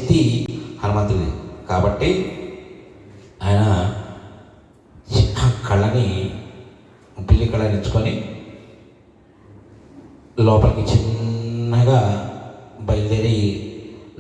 శక్తి హనుమంతుడి. కాబట్టి ఆయన కళ్ళని పిల్లి కళ్ళని ఇచ్చుకొని లోపలికి చిన్నగా బయలుదేరి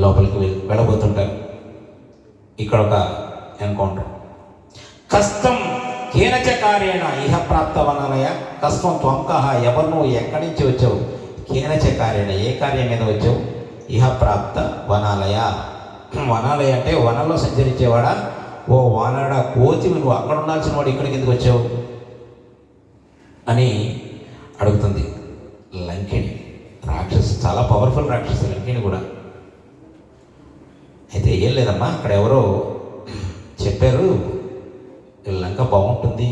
లోపలికి వెళ్ళబోతుంటారు. ఇక్కడ ఒక ఎన్కౌంటర్. కష్టం కేనచ కార్యేణ ఇహ ప్రాప్త వనాలయ. కష్టం త్వంకహ, ఎవరు నువ్వు, ఎక్కడి నుంచి వచ్చావు? కేనచ కార్యేణ, ఏ కార్యం మీద వచ్చావు? ఇహ ప్రాప్త వనాలయ. వనాలయ అంటే వనంలో సంచరించేవాడా? ఓ వానడా, కోతి నువ్వు అక్కడ ఉండాల్సిన వాడు ఇక్కడికి ఎందుకు వచ్చావు అని అడుగుతుంది లంకిణి. రాక్షసి, చాలా పవర్ఫుల్ రాక్షసి లంకిణి కూడా. అయితే ఏం లేదమ్మా, అక్కడ ఎవరో చెప్పారు లంక బాగుంటుంది,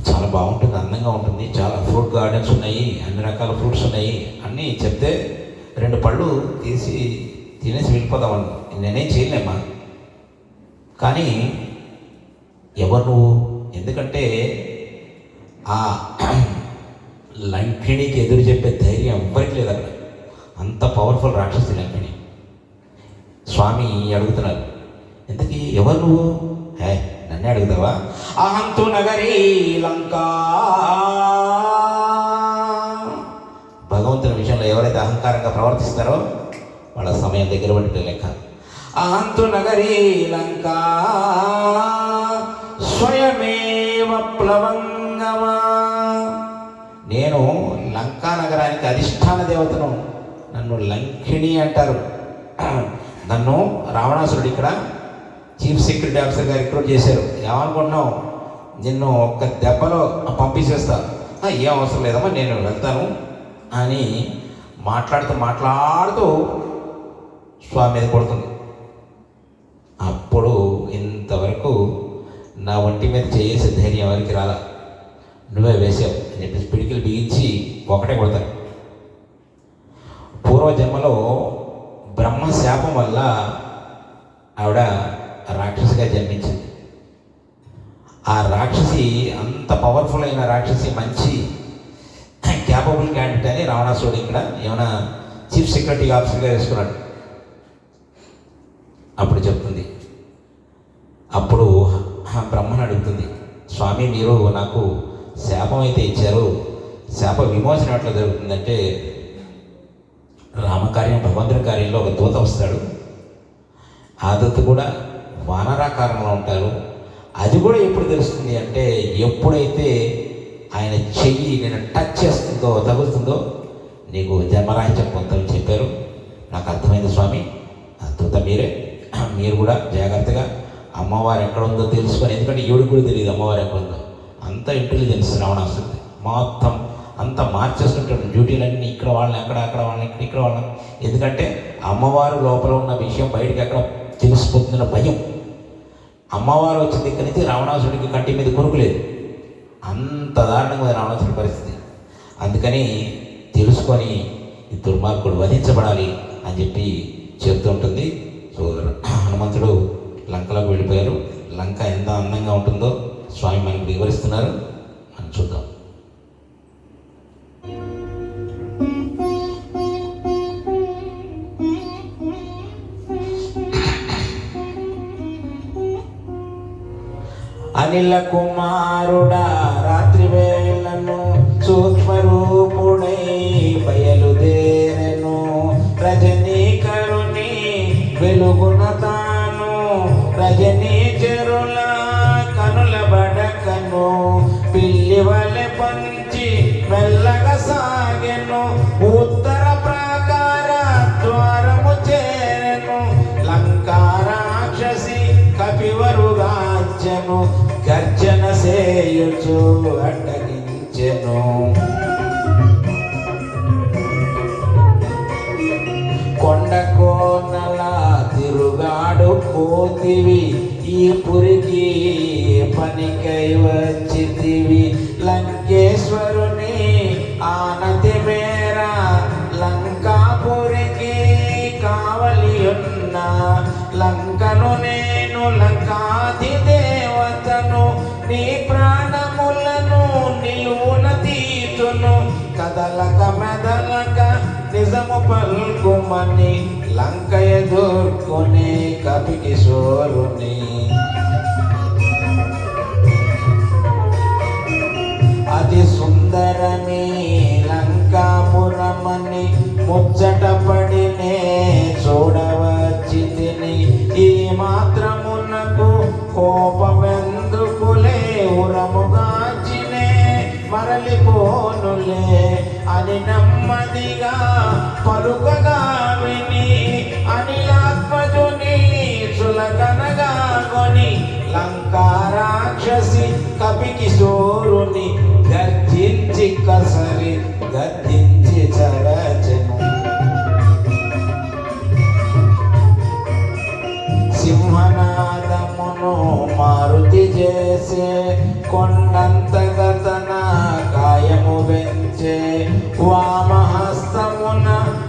చాలా బాగుంటుంది, అందంగా ఉంటుంది, చాలా ఫ్రూట్ గార్డెన్స్ ఉన్నాయి, అన్ని రకాల ఫ్రూట్స్ ఉన్నాయి అన్నీ చెప్తే 2 పళ్ళు తీసి తినేసి వెళ్ళిపోదామని. నేనేం చేయలేమ్మా, కానీ ఎవరు నువ్వు? ఎందుకంటే ఆ లంకిణికి ఎదురు చెప్పే ధైర్యం ఎవ్వరికి లేదు అక్కడ. అంత పవర్ఫుల్ రాక్షసి లంకిణి. స్వామి అడుగుతున్నారు, ఎందుకు ఎవరు నువ్వు? నన్నే అడుగుతావా? అహంతు నగరీ లంకా. భగవంతుని విషయంలో ఎవరైతే అహంకారంగా ప్రవర్తిస్తారో వాళ్ళ సమయం దగ్గర పడితే లెక్క. అహంతు నగరీ లంకా స్వయమేవ ప్లవంగమా. నేను లంకా నగరానికి అధిష్టాన దేవతను, నన్ను లంకిణి అంటారు. నన్ను రావణాసురుడు ఇక్కడ చీఫ్ సెక్యూరిటీ ఆఫీసర్ గారు రిక్రూట్ చేశారు. ఏమనుకుంటున్నావు, నిన్ను ఒక్క దెబ్బలో పంపించేస్తా. ఏం అవసరం లేదమ్మా, నేను వెళ్తాను అని మాట్లాడుతూ స్వామి మీద కొడుతుంది. అప్పుడు ఇంతవరకు నా ఒంటి మీద చేసే ధైర్యం ఎవరికి రాలా, నువ్వే వేసావు అని చెప్పేసి పిడికిలు బిగించి ఒకటే కొడతారు. పూర్వజన్మలో బ్రహ్మ శాపం వల్ల ఆవిడ రాక్షసిగా జన్మించింది. ఆ రాక్షసి అంత పవర్ఫుల్ అయిన రాక్షసి, మంచి క్యాపబుల్ క్యాండిడేట్ అని రావణాసురుడు ఇక్కడ ఏమైనా చీఫ్ సెక్యూరిటీ ఆఫీసర్గా వేసుకున్నాడు. అప్పుడు చెప్తుంది, అప్పుడు బ్రహ్మను అడుగుతుంది, స్వామి మీరు నాకు శాపం అయితే ఇచ్చారు, శాప విమోచన ఎట్లా జరుగుతుందంటే, రామకార్యం భగవంతుని కార్యంలో ఒక దూత వస్తాడు, ఆ దూత కూడా వానరాకారంలో ఉంటారు. అది కూడా ఎప్పుడు తెలుస్తుంది అంటే, ఎప్పుడైతే ఆయన చెయ్యి నేను టచ్ చేస్తుందో, తగులుతుందో నీకు జన్మరాహిత్యం పొందుతామని చెప్పారు. నాకు అర్థమైంది స్వామి, ఆ దూత మీరే, మీరు కూడా జాగ్రత్తగా అమ్మవారు ఎక్కడ ఉందో తెలుసుకొని, ఎందుకంటే ఈవిడికి కూడా తెలియదు అమ్మవారు ఎక్కడ ఉందో. అంత ఇంటెలిజెన్స్ రావణాసురుడి. మొత్తం అంతా మార్చేస్తుంటాడు, డ్యూటీలన్నీ ఇక్కడ వాళ్ళని అక్కడ వాళ్ళని ఇక్కడ వాళ్ళని. ఎందుకంటే అమ్మవారు లోపల ఉన్న విషయం బయటకు ఎక్కడ తెలిసిపోతున్న భయం. అమ్మవారు వచ్చిన దగ్గర నుంచి రావణాసుడికి కంటి మీద కొరుకులేదు. అంత దారుణంగా రావణాసుడి పరిస్థితి. అందుకని తెలుసుకొని ఈ దుర్మార్గుడు వధించబడాలి అని చెప్పి చెప్తూ ఉంటుంది. సో హనుమంతుడు లంకలోకి వెళ్ళిపోయారు. లంక ఎంత అందంగా ఉంటుందో స్వామి మనకు వివరిస్తున్నారు, మనం చూద్దాం. అనిల కుమారుడా రాత్రి వేళను సూక్ష్మరూపుడై బయలుదేరెను. రజనీకరుని వెలుగున తాను రజనీచరుల కనుల బడకను. పిల్లి వలె పంచి మెల్లగా సాగెను. ఉత్తర ప్రాకార ద్వారము చేరెను. లంకా రాక్షసి కపివరుగాంచెను. గర్జన సేయుచు అడ్డగించెను. కొండ కోనల తిరుగాడు కోతివి, ఈ పురికి పనికై వచ్చితివి. లంకేశ్వరుని ఆనతి మేర లంకాపురికి కావలి ఉన్న. లంకను నేను లంకాది దేవతను, నీ ప్రాణములను నిలువున తీతును. కదలక మెదలక నిజము పల్కుమని లంక ఎదుర్కొనే కపికిశోరుని. అతి సుందరమే లంకాపురమని ముచ్చట పడినే చూడవచ్చి తిని. ఈ మాత్రమునకు కోపమెందుకులే ఉరముగాచినే మరలిపోనులే అని నెమ్మదిగా పలుకగా విని అనిలాత్మజుని చులకనగా కొని లంకా రాక్షసి కపికిశోరుని గర్జించి కసరి గర్జించి చరచను. సింహనాదమును మారుతి చేసే కొండంతగా తన కాయము వెంచే వామహస్తమున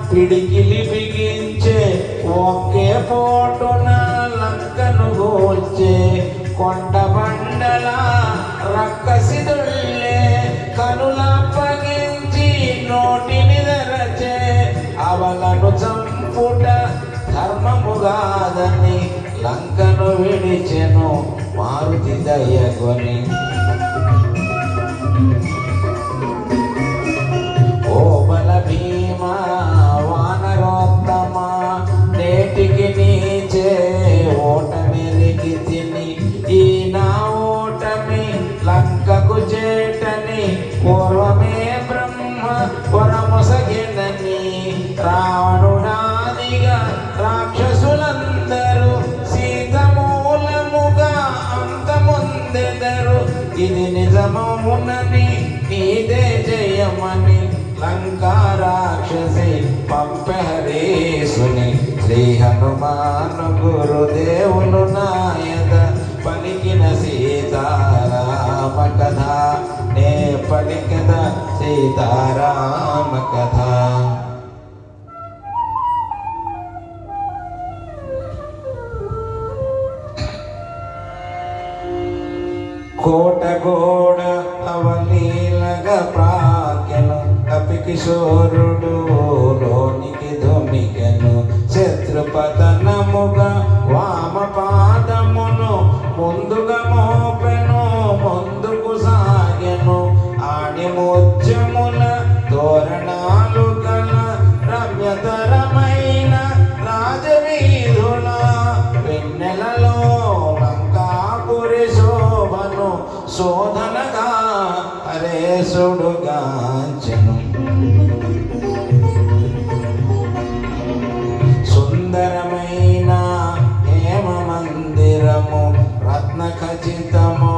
పిడికిలి బిగించే ఒకే పోటున లంకను గోల్చే కొండ బండల రక్కసిదుళ్ళే కనులప్పగించి నోటిని తెరచే అవలను చంపుట ధర్మముగాదని లంకను విడిచెను మారుతి దయగొని. ఓ బల భీమా వానరోత్తమ నేటికి నీచే ఓటమెరిగి తిని. ఈ నా ఓటమి లంకకు చేటని పూర్వమే బ్రహ్మ వరమొసగినని. రావణుడాదిగా రాక్షసులందరూ సీతమూలముగా అంతమొందెదరు. ఇది నిజమౌనని నీదే జయమని లంకా రాక్షసి పంపహరీసుని. శ్రీ హనుమాను గురుదేవులు నాయద పలికిన సీతారామ కథ నే పలికద సీతారామ కథ. కోటగోడ అవలీలగా ప్రాకెను కపికిశోరుడు లోనికి ధుమికెను. శత్రుపతనముగా వామ పాదమును ముందుగా మోపెను ముందుకు సాగెను. ఆణిముత్యముల తోరణాలు గల రమ్యతరమైన రాజవీధుల వెన్నెలలో లంకాపురి శోభను శోధనగా హరేశుడుగాంచెను. సుందరమైన హేమ మందిరము రత్న ఖచితము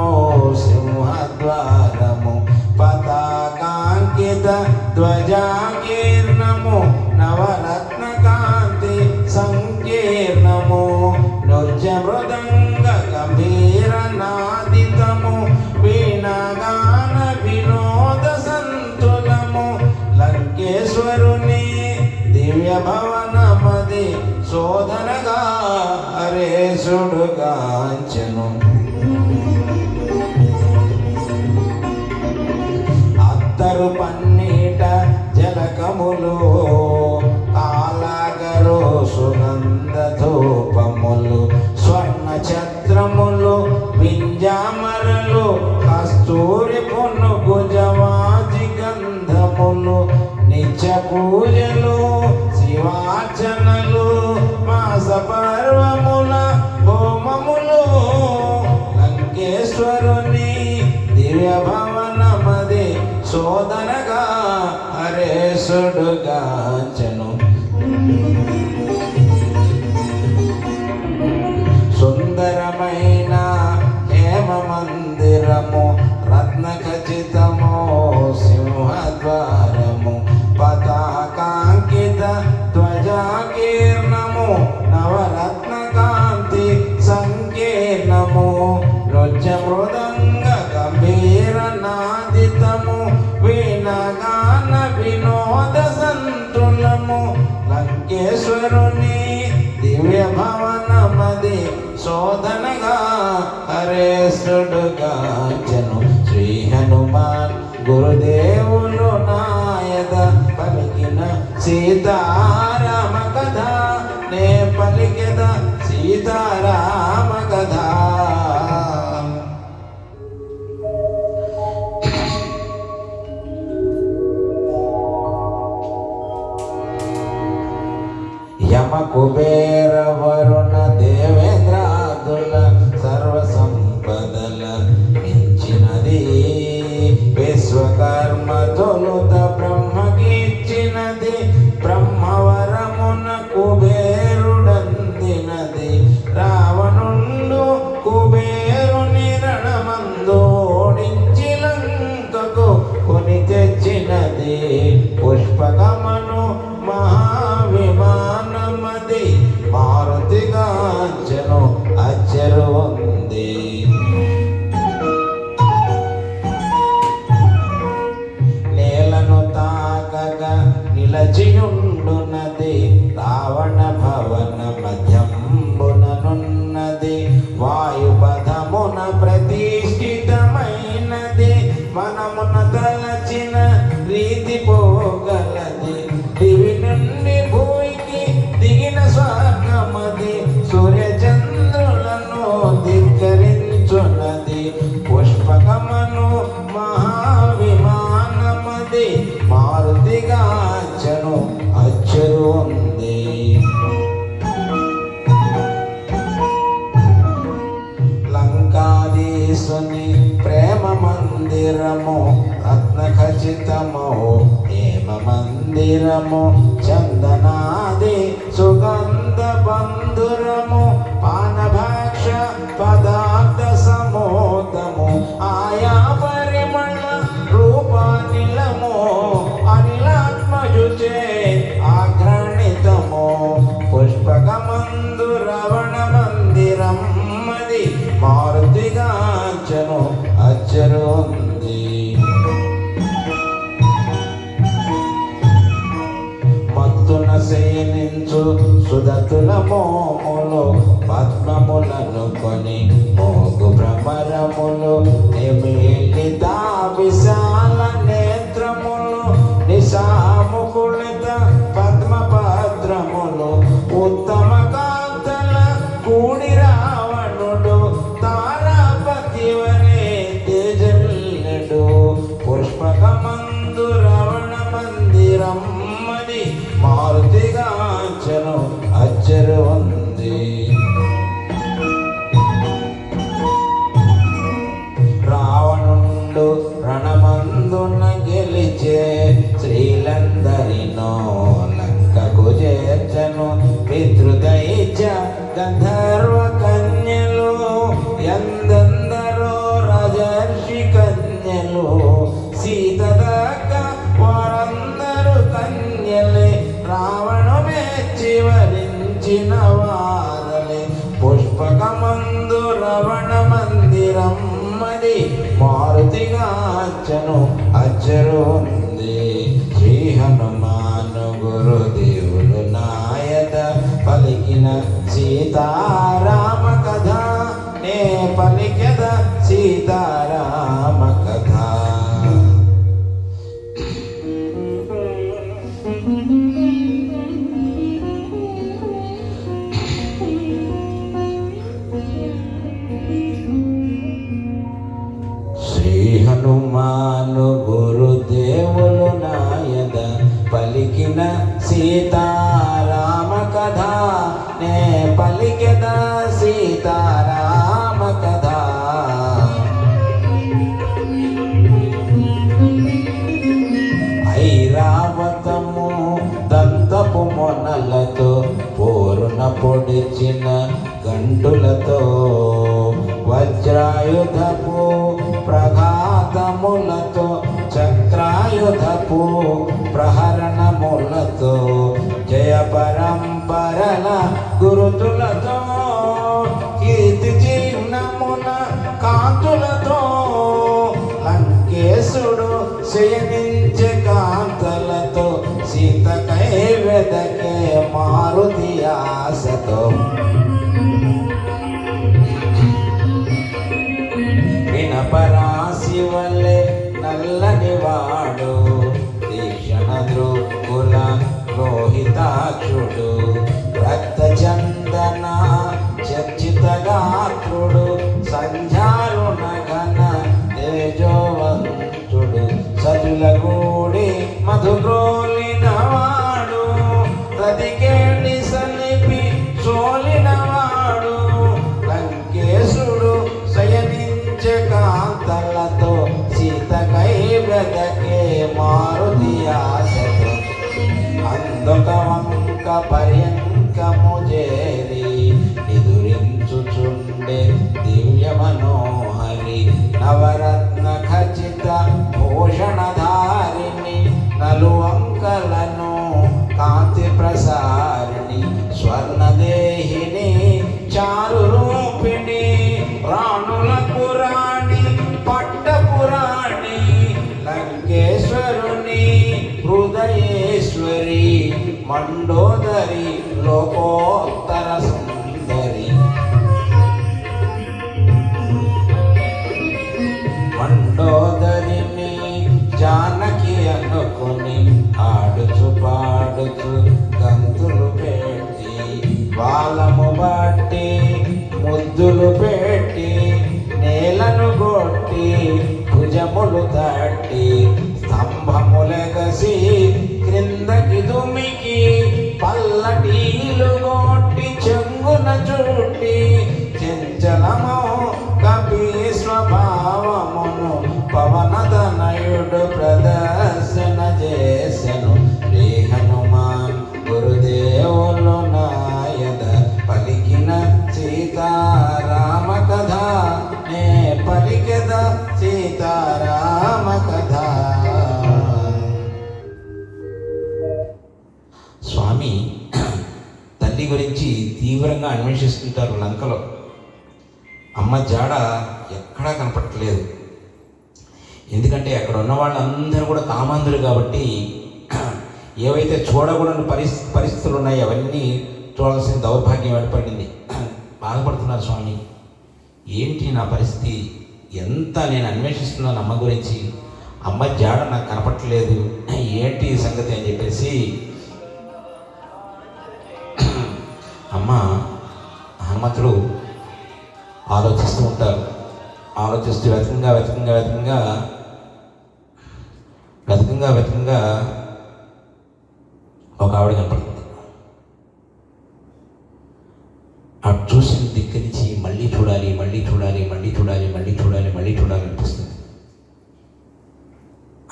సింహద్వారము పతాకాంకిత ధ్వజాకీర్ణము నవరత్న కాంతి సంకీర్ణము. నృత్య మృదంగ గంభీర నాదితము వీణగాన వినోద సంతులము. లంకేశ్వరుని దివ్య భవనమది శోధనగా హరేశుడుగాంచెను. అత్తరు పన్నీట జలకములు కాలాగరు సుగంధ ధూపములు స్వర్ణ ఛత్రములు వింజామరలు కస్తూరి పునుగు జవాజి గంధములు నిత్య పూజలు శివార్చనలు మాస పర్వముల హోమములు. లంకేశ్వరుని దివ్య భవనమది శోధనగా హరేశుడుగాంచెను. సుందరమైన హేమ మందిరము రత్న ఖచితము సింహద్వారము పతాకాంకిత ధ్వజాకీర్ణము నవరత్న కాంతి సంకీర్ణము. నృత్య మృదంగ గంభీర నాదితము వీణగాన వినోద సంతులము. లంకేశ్వరుని దివ్య భవనమది శోధనగా హరేశుడుగాంచెను. శ్రీ హనుమాన్ గురుదేవులు నాయద పలికిన సీతారామ కథ నే పలికెద సీతారామ కథ. యమ కుబేర వరుణ దేవేంద్రాదుల సర్వ సంపదల మించినది, విశ్వకర్మ తొలుత బ్రహ్మకిచ్చినది, బ్రహ్మవరమున కుబేరుడందినది. రావణుండు కుబేరుని రణమందోడించి లంకకు కొని తెచ్చినది, పుష్పకమను మహావిమానమది, మారుతిగాంచెను అచ్చెరు ఉంది. నేలను తాకగా నిలచియుండునది, రావణ భవన మధ్యంబుననున్నది, వాయుపథమున ప్రతిష్ఠితమైనది, మనమున తలచిన రీతి పోగలది. దివి నుండి భూమికి దిగిన స్వర్గమది, సూర్యచంద్రులను ధిక్కరించున్నది, పుష్పకమను మహావిమానమది, మారుతిగాంచెను అచ్చెరు ఉంది. లంకాదీసుని ప్రేమ మందిరము రత్న ఖచ్చితము హేమ మందిరము, చందనాది సుగంధ బంధురము, పానభాక్ష పదార్థ సమోదము, ఆయా పరిమళ రూపానిలము, అనిలాత్మజుచే ఆఘ్రాణితము, పుష్పకమందు రవణ మందిరం మది, మారుతిగాంచెను అచ్చెరు ఉంది. మత్తున శయనించు సుదతుల మోములు, పద్మములను కొని మోగు భ్రమరములు, నిమిలిత విశాల నేత్రములు, నిశాముకుళిత పద్మపత్రములు, ఉత్తమ కాంతల కూడి రావణుడు, తారాపతి వరే తేజల్లుడు, పుష్పకమందు రవణ మందిరం మది, మారుతిగాంచెను అచ్చెరు ఉంది. రావణుండు రణమందున గెలిచే, శ్రీలందరినో లంకకు చేర్చను, పితృదైత్య గంధర్వ కన్యలు, ఎందెందరో రాజర్షి కన్యలు, సీత దక్క వారందరు కన్యలే, రావణు మెచ్చి వరించిన వారలే, పుష్పకమందు రవణ మందిరం మది, మారుతిగాంచెను అచ్చెరు ఉంది. శ్రీ హనుమాను గురుదేవులు నాయద పలికిన సీతారామ కథ నే పలికెద సీతారామ కథ. శ్రీ హనుమాను గురుదేవులు నాయద పలికిన సీతారామ కథ నే పలికెద సీతారామ కథ. ఐరావతము దంతపు మొనలతో పోరున పొడిచిన గంటులతో, వజ్రాయుధపు ప్రఘాతములతో, చక్రాయుధపు ప్రహరణములతో, జయ పరంపరల గురుతులతో, కీర్తి చిహ్నమున కాంతులతో, లంకేశుడు శయనించే కాంతలతో, సీతకై వెదకే మారుతి ఆశతో, వినపరాశి వల్లే నల్లని వాడు, తీక్షణ దృక్కుల సుతగాత్రుడు సంధ్యారుణ ఘన తేజోవంతుడు సతులగూడి మధుగ్రోలినవాడు రతికేణి సలిపి చోలినవాడు లంకేశుడు శయనించే కాంతలతో సీతకై బ్రతకే మారుతి ఆశతో అందొక వంక పర్యంకము చేరి నిదురించుచుండే దివ్య మనోహరి నవరత్న ఖచ్చిత భూషణధారిణి నలువంకలను కాంతి ప్రసారిణి స్వర్ణదేహిని చారు రూపిణి రాణుల పురాణి పట్టపురాణి లంకేశ్వరుని హృదయేశ్వరి మండోదరి లోకోత్తర సుందరి మండోదరిని జానకి అనుకుని ఆడుచు పాడుచు గంతులు పెట్టి బాలము బట్టి ముద్దులు పెట్టి నేలను కొట్టి భుజములు తట్టి స్తంభములెగసి క్రిందకి దుమికి పల్లటీలు కొట్టి చెంగున చుట్టి చెంచలమో కపి స్వభావమును పవనతనయుడు ప్రదర్శన చేసెను శ్రీ హనుమాన్ గురుదేవులు నాయద పలికిన సీతారామ కథ నే పలికెద సీతారామ కథ. స్వామి తల్లి గురించి తీవ్రంగా అన్వేషిస్తుంటారు లంకలో. అమ్మ జాడ ఎక్కడా కనపడట్లేదు. ఎందుకంటే అక్కడ ఉన్న వాళ్ళందరూ కూడా కామాంధులు కాబట్టి ఏవైతే చూడకూడని పరిస్థితులు ఉన్నాయో అవన్నీ చూడాల్సిన దౌర్భాగ్యం ఏర్పడింది. బాధపడుతున్నారు స్వామి, ఏంటి నా పరిస్థితి, ఎంత నేను అన్వేషిస్తున్నాను అమ్మ గురించి, అమ్మ జాడ నాకు కనపడట్లేదు, ఏంటి సంగతి అని చెప్పేసి అమ్మ హనుమంతుడు ఆలోచిస్తూ ఉంటారు. ఆలోచిస్తూ వెతకంగా ఒక ఆవిడ కనపడుతుంది. అటు చూసిన దగ్గర నుంచి మళ్ళీ చూడాలి అనిపిస్తుంది.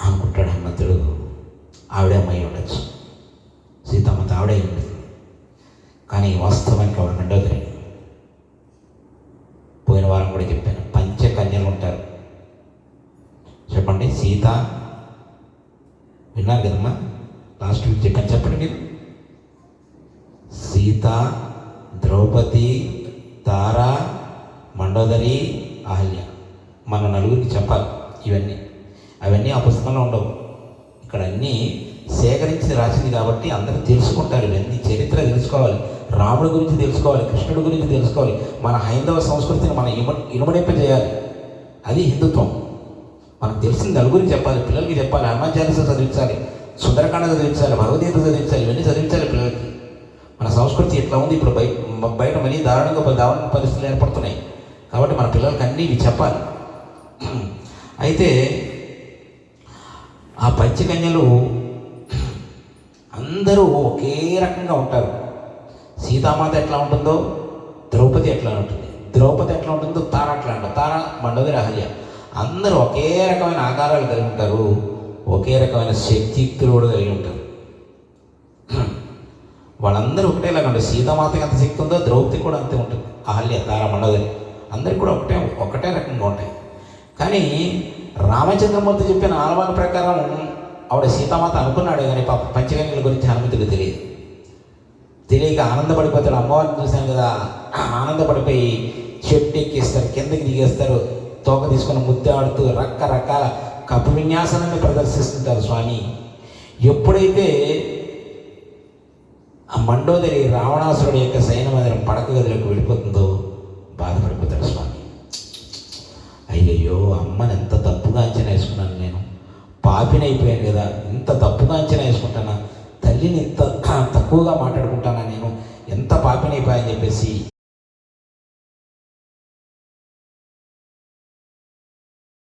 అనుకుంటాడు హనుమంతుడు, ఆవిడే అమ్మాయి ఉండొచ్చు, సీతమ్మత ఆవిడే ఉంటుంది. కానీ వాస్తవానికి ఆవిడ మండోదరి. పోయిన వారం కూడా చెప్పాను, పంచకన్యలు ఉంటారు. చెప్పండి, సీత విన్నారు కదమ్మా, లాస్ట్ వీక్ చెప్పాను, చెప్పండి మీరు. సీత, ద్రౌపది, తార, మండోదరి, అహల్య. మన నలుగురికి చెప్పాలి అవన్నీ ఆ పుస్తకంలో ఉండవు. ఇక్కడ అన్నీ సేకరించి రాసింది కాబట్టి అందరూ తెలుసుకుంటారు. ఇవన్నీ చరిత్ర తెలుసుకోవాలి, రాముడి గురించి తెలుసుకోవాలి, కృష్ణుడి గురించి తెలుసుకోవాలి. మన హైందవ సంస్కృతిని మనం ఇనుమడింపజేయాలి. అది హిందుత్వం. మనకు తెలిసిన నలుగురికి చెప్పాలి, పిల్లలకి చెప్పాలి. హనుమాన్ చాలీసా చదివించాలి, సుందరకాండ చదివించాలి, భగవద్గీత చదివించాలి. ఇవన్నీ చదివించాలి పిల్లలకి. మన సంస్కృతి ఎట్లా ఉంది ఇప్పుడు బయట మరీ దారుణ పరిస్థితులు ఏర్పడుతున్నాయి. కాబట్టి మన పిల్లలకి అన్నీ ఇవి చెప్పాలి. అయితే ఆ పంచకన్యలు అందరూ ఒకే రకంగా ఉంటారు. సీతామాత ఎట్లా ఉంటుందో ద్రౌపది ఎట్లా ఉంటుంది, ద్రౌపది ఎట్లా ఉంటుందో తార అట్లా ఉంటుంది. తార, మండోదరి, అహల్య అందరూ ఒకే రకమైన ఆకారాలు కలిగి ఉంటారు, ఒకే రకమైన శక్తియుక్తులు కూడా కలిగి ఉంటారు. వాళ్ళందరూ ఒకటేలాగా ఉంటారు. సీతామాతకి ఎంత శక్తి ఉందో ద్రౌపది కూడా అంతే ఉంటుంది. అహల్య, తార, మండోదరి అందరికీ కూడా ఒకటే రకంగా ఉంటాయి. కానీ రామచంద్రమూర్తి చెప్పిన ఆలవాల ప్రకారం ఆవిడ సీతామాత అనుకున్నాడు, కానీ పాప పంచకన్యల గురించి హనుమంతుడికి తెలియక ఆనందపడిపోతాడు. అమ్మవారిని చూశాను కదా, ఆనందపడిపోయి చెట్టు ఎక్కిస్తారు, కిందకి దిగేస్తారు, తోక తీసుకొని ముద్దాడుతూ రకరకాల కప్పు విన్యాసాన్ని ప్రదర్శిస్తుంటారు స్వామి. ఎప్పుడైతే ఆ మండోదరి రావణాసురుడి యొక్క సైన్య మందిరం పడక గదిలోకి వెళ్ళిపోతుందో బాధపడిపోతాడు స్వామి. అయ్యయ్యో, అమ్మని ఎంత తప్పుగా అంచనా వేసుకున్నాను నేను, పాపినైపోయాను కదా, ఇంత తప్పుగా అంచనా వేసుకుంటానా, తల్లిని ఇంత తక్కువగా మాట్లాడుకుంటానా నేను, ఎంత పాపినైపోయాని చెప్పేసి